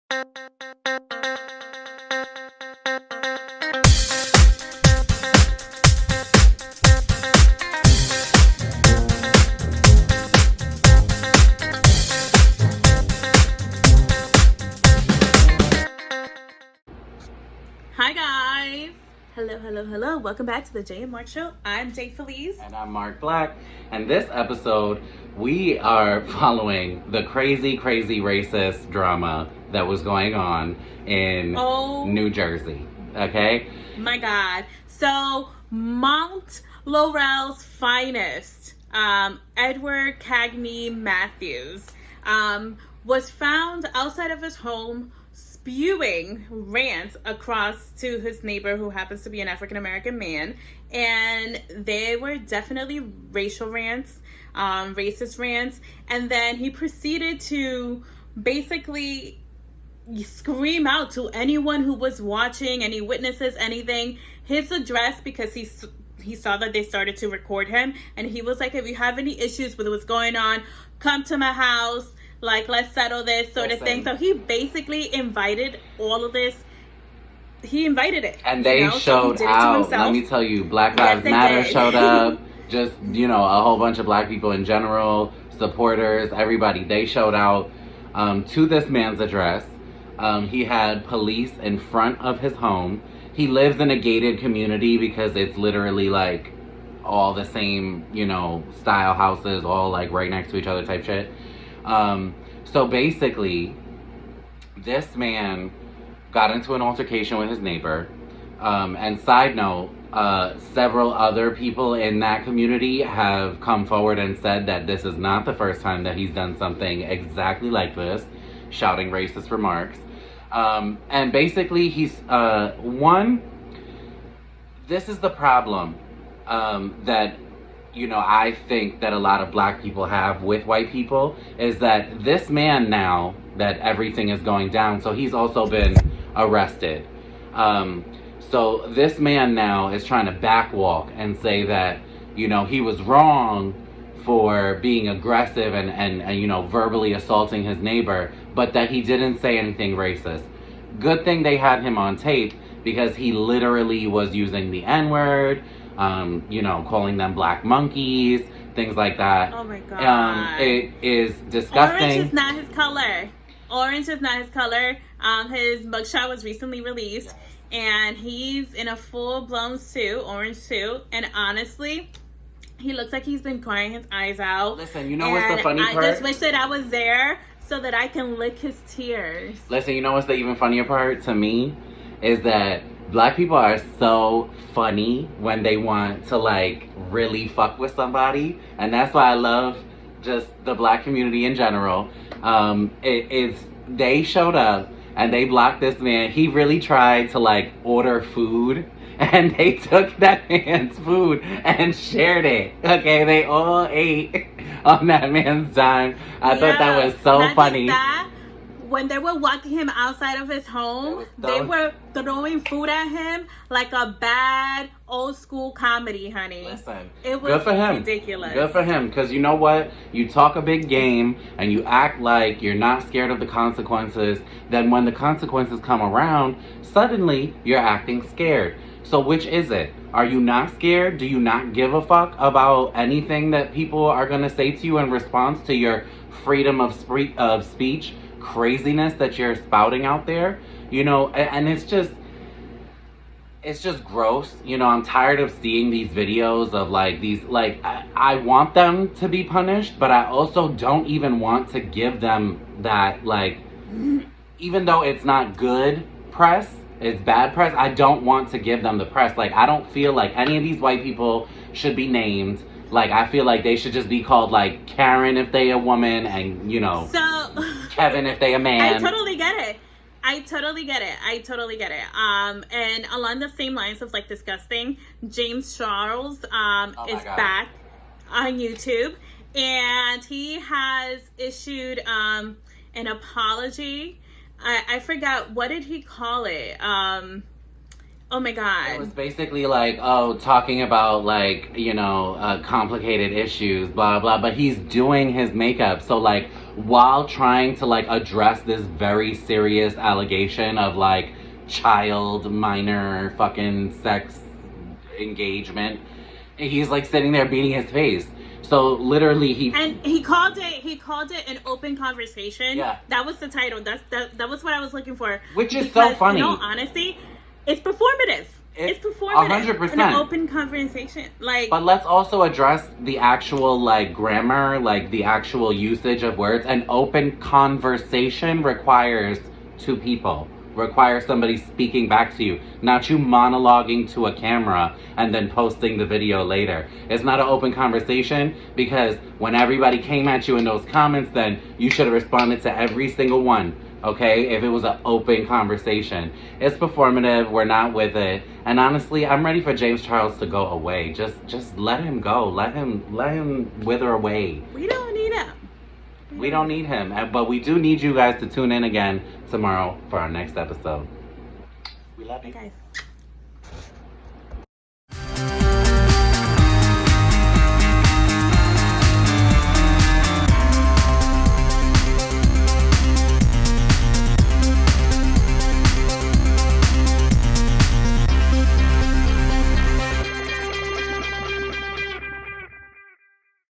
Hi guys. Hello. Welcome back to the Jay and Mark Show. I'm Jay Felice. And I'm Mark Black. And this episode, we are following the crazy racist drama that was going on in New Jersey. Okay? My God. So, Mount Laurel's finest, Edward Cagney Matthews, was found outside of his home spewing rants across to his neighbor, who happens to be an African-American man. And they were definitely racial rants, racist rants. And then he proceeded to basically scream out to anyone who was watching, any witnesses, anything, his address, because he saw that they started to record him. And he was like, if you have any issues with what's going on, come to my house. Like, let's settle this sort of thing. So he basically invited all of this. He invited it. And they showed out. Let me tell you, Black Lives Matter showed up. Just, a whole bunch of black people in general, supporters, everybody. They showed out to this man's address. He had police in front of his home. He lives in a gated community because it's literally like all the same, style houses, all like right next to each other type shit. So basically, this man got into an altercation with his neighbor. And side note, several other people in that community have come forward and said that this is not the first time that he's done something exactly like this, shouting racist remarks. And basically, he's, this is the problem, that I think that a lot of black people have with white people, is that this man, now that everything is going down, so he's also been arrested. So this man now is trying to backwalk and say that, he was wrong for being aggressive and verbally assaulting his neighbor, but that he didn't say anything racist. Good thing they had him on tape, because he literally was using the N-word, calling them black monkeys, things like that. Oh my God. It is disgusting. Orange is not his color. His mugshot was recently released, and he's in a full-blown suit, orange suit, and honestly, he looks like he's been crying his eyes out. Listen, what's the funny part? I just wish that I was there so that I can lick his tears. Listen, what's the even funnier part to me? Is that black people are so funny when they want to, like, really fuck with somebody. And that's why I love just the black community in general. They showed up and they blocked this man. He really tried to, like, order food. And they took that man's food and shared it. Okay, they all ate on that man's dime. I thought that was so funny. When they were walking him outside of his home, they were throwing food at him like a bad old school comedy, honey. Listen, it was good for him. Ridiculous. Good for him, because you know what? You talk a big game and you act like you're not scared of the consequences. Then when the consequences come around, suddenly you're acting scared. So which is it? Are you not scared? Do you not give a fuck about anything that people are going to say to you in response to your freedom of speech craziness that you're spouting out there? And it's just gross. I'm tired of seeing these videos of I want them to be punished, but I also don't even want to give them that, even though it's not good press, it's bad press, I don't want to give them the press. I don't feel like any of these white people should be named. I feel like they should just be called, Karen if they a woman, and, Kevin if they a man. I totally get it. And along the same lines of, disgusting, James Charles is back on YouTube. And he has issued an apology. I forgot, what did he call it? Oh my God. It was basically like, oh, talking about like, you know, complicated issues, blah, blah, but he's doing his makeup. So like, while trying to like address this very serious allegation of like child minor fucking sex engagement, he's like sitting there beating his face. So literally he called it an open conversation. Yeah. That was the title. That was what I was looking for. Which is so funny. In all honesty, it's performative. It's performative. 100%. An open conversation. Like, but let's also address the actual like grammar, like the actual usage of words. An open conversation requires two people. Requires somebody speaking back to you, not you monologuing to a camera and then posting the video later. It's not an open conversation because when everybody came at you in those comments, then you should have responded to every single one, okay? If it was an open conversation. It's performative, we're not with it. And honestly, I'm ready for James Charles to go away. Just let him go. Let him wither away. We don't need him. We don't need him, but we do need you guys to tune in again tomorrow for our next episode. We love you guys.